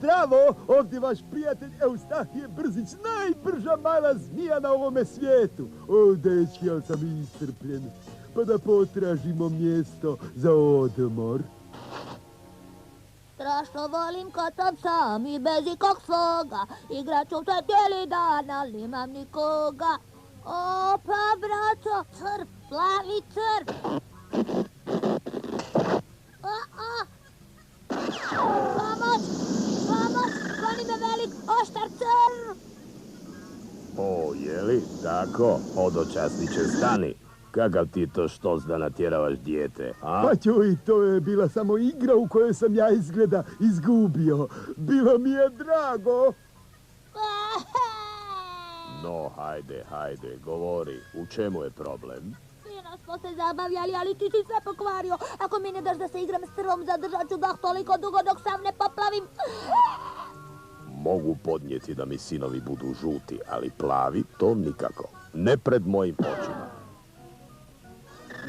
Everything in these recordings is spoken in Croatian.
Zdravo, ovdje vaš prijatelj Eustahije Brzić, najbrža mala zmija na ovome svijetu. O, dečki, ali sam iscrpljen. Pa da potražimo mjesto za odmor. Strašno volim kad sam sam i bez ikog svoga. Igrat ću se cijeli dan, ali nemam nikoga. Opa, braco, crv, plavi crv. Pomoć, pomoć, goni me velik oštar crv. O, jeli? Tako? Hodočasniče, stani. Kakav ti to štos da natjeravaš dijete, a? Pa čuj, to je bila samo igra u kojoj sam ja izgleda izgubio. Bilo mi je drago. No, hajde, govori. U čemu je problem? Fino smo se zabavljali, ali ti si sve pokvario. Ako mi ne daš da se igram s crvom, zadržat ću dah toliko dugo dok sam ne poplavim. Mogu podnijeti da mi sinovi budu žuti, ali plavi to nikako. Ne pred mojim očima.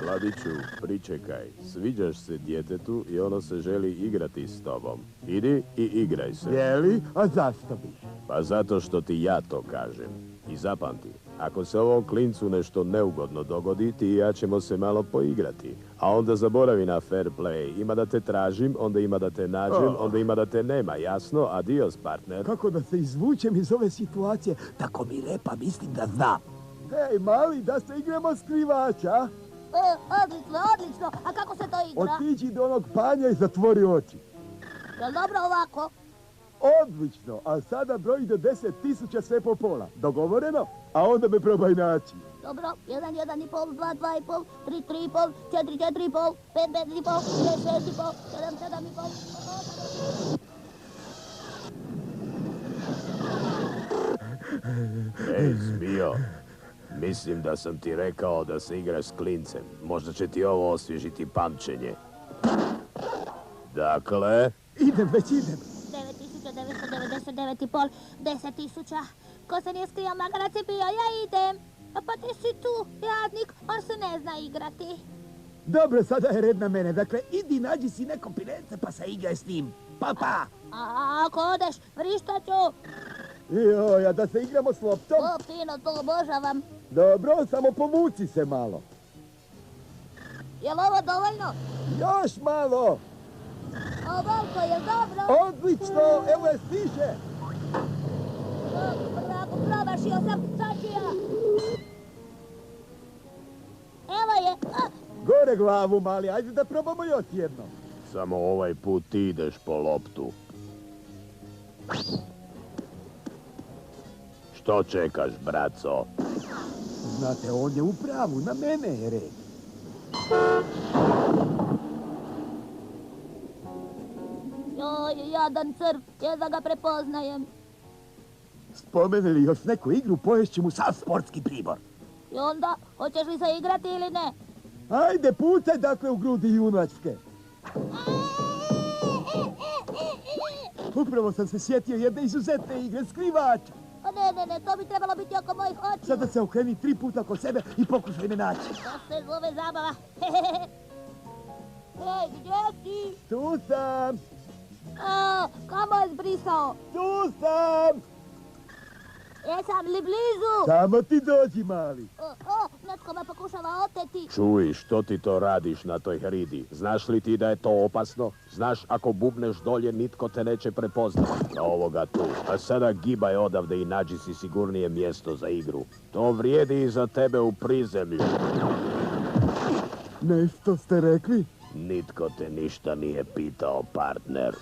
Mladiću, pričekaj. Sviđaš se djetetu i ono se želi igrati s tobom. Idi i igraj se. Jeli? A zašto bi? Pa zato što ti ja to kažem. I zapamti, ako se ovom klincu nešto neugodno dogodi, ti i ja ćemo se malo poigrati. A onda zaboravi na fair play. Ima da te tražim, onda ima da te nađem, onda ima da te nema. Jasno? Adios, partner. Kako da se izvučem iz ove situacije? Tako mi repa, mislim da znam. Hej, mali, da se igramo skrivača. Odlično. A kako se to igra? Otiđi do onog panja i zatvori oči. Jel dobro ovako? Odlično, a sada broji do 10.000 sve po pola. Dogovoreno? A onda me probaj naći. Dobro, 1, 1,5, 2, 2,5, 3, 3,5, 4, 4,5, 5, 5,5, 6, 6,5, 7, 7,5. Ej, zmijo. Mislim da sam ti rekao da se igraš s klincem. Možda će ti ovo osvježiti pamćenje. Dakle? Već idem. 9.999,5, 10.000. Ko se nije skrio, magarac je bio, ja idem. A pa ti si tu, jadnik, on se ne zna igrati. Dobro, sada je red na mene. Dakle, idi nađi si neko pilence pa se igraj s njim. Pa! A ako odeš, vrištat ću. Joj, a da se igramo s loptom? O, fino, to obožavam. Dobro, samo pomuci se malo. Jel ovo dovoljno? Još malo! Ovoliko, jel dobro? Odlično, evo je stiže. Bravo, promašio sam, sad ću ja. Evo je. Gore glavu, mali, ajde da probamo još jedno. Samo ovaj put ti ideš po loptu. Što čekaš, braco? Znate, on je u pravu, na mene je red. Joj, jadan crv, jedva ga prepoznajem. Spomene li još neku igru, poješću mu sav sportski pribor. I onda, hoćeš li se igrati ili ne? Ajde, pucaj dakle u grudi junačke. Upravo sam se sjetio jedne izuzetne igre skrivača. Ne, to bi trebalo biti oko mojih očiju. Sada se okreni 3 puta oko sebe i pokušaj me naći. To se zove zabava. Hej, gdje si? Tu sam! Kamo je zbrisao? Tu sam! Jesam li blizu? Samo ti dođi, mali. Netko me pokušava oteti. Čuj, što ti to radiš na toj hridi? Znaš li ti da je to opasno? Znaš, ako bubneš dolje, nitko te neće prepoznati. Na ovoga tu. A sada gibaj odavde i nađi si sigurnije mjesto za igru. To vrijedi i za tebe u prizemlju. Nešto ste rekli? Nitko te ništa nije pitao, partner.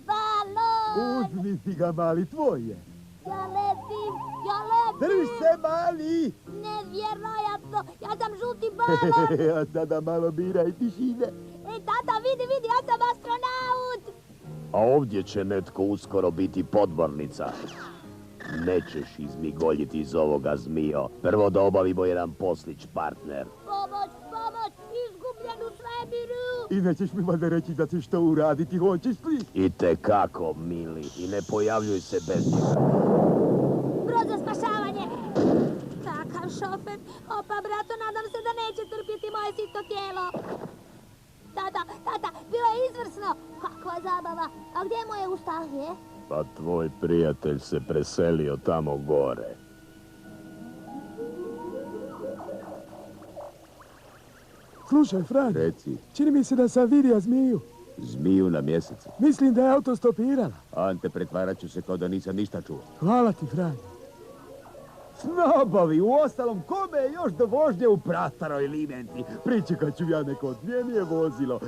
Balon! Uzmi si ga, mali, tvoj je. Ja letim! Drž se, mali! Nevjerojatno! Ja sam žuti balon! A sada malo mira i tišine. Tata, vidi, ja sam astronaut! A ovdje će netko uskoro biti podmornica. Nećeš izmigoljiti iz ovoga, zmijo. Prvo da obavimo jedan poslić, partner. Pomoć! Izgubljen u svemiru! I nećeš mi valjda reći da ćeš to uraditi, hoćeš li? Itekako, mili. I ne pojavljuj se bez njega. Brod za spašavanje! Kakav šofer! Opa, brato, nadam se da neće trpjeti moje sito tijelo! Tata, bilo je izvrsno! Kakva zabava! A gdje mu je Eustahije? Pa tvoj prijatelj se preselio tamo gore. Slušaj, Franjo, Reci, čini mi se da sam vidio zmiju. zmiju na mjesecu. Mislim da je auto stopirala. Ante, pretvarat ću se kao da nisam ništa čuo. Hvala ti, Franjo. Snobovi, uostalom, kome je još do vožnje u prastaroj limenti? Pričekat ću ja neko odmijenije vozilo.